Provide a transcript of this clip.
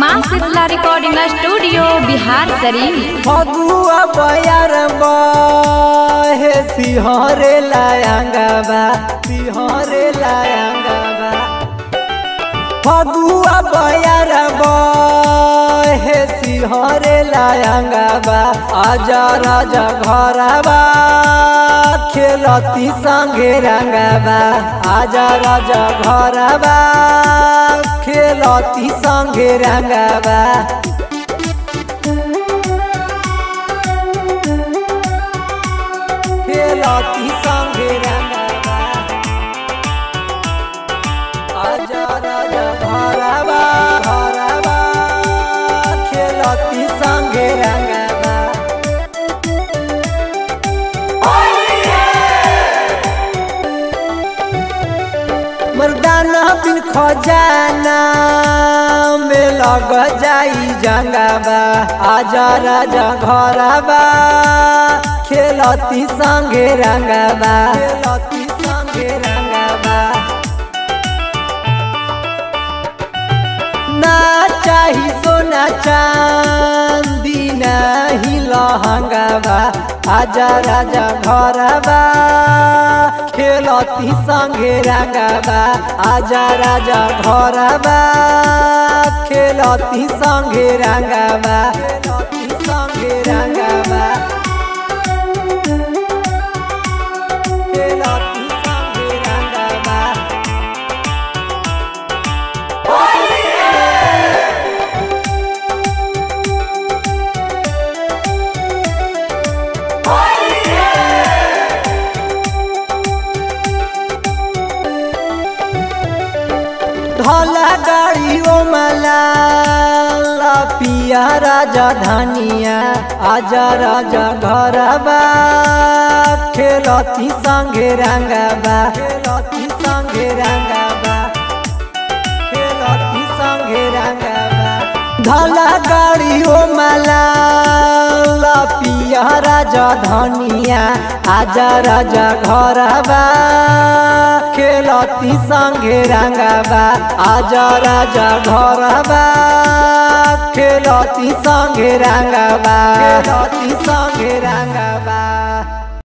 माँ Shitala recording studio Bihar Sharif. Phagua बयार हे सिहरे लायंगबा सिहरे लायंगबा फगुआ बयार हे सिहरे लायंगबा आजा राजा घरबा खेलती संगे रंगबा आजा राजा घरबा खेलती संगे रंगबा खेलती संगे रंगबा आजा राजा घरबा घरबा खेलती संगे रंगबा मर्दाना बिन खजाना में लग जाई जंगबा आजा राजा घरबा खेलती संगे रंगबा खेलती संगे रंगबा ना चाही सोना चांदी नहीं लहंगबा आजा राजा घरबा खेलती संगे रंगबा आजा राजा घरबा खेलती संगे रंगबा खेलती संगे रंगबा खेलती संगे रंगबा ढोला गाड़ी ओ मला पिया राजा धनिया आजा राजा घरबा खेलती संगे रंगबा खेलती संगे रंगबा खेलती संगे रंगबा ढोला गाड़ी ओ मला पिया राजा धनिया आजा राजा घरबा खेलती संगे रंगबा आजा राजा घरबा खेलती संगे रंगबा खेलती संगे रंगबा।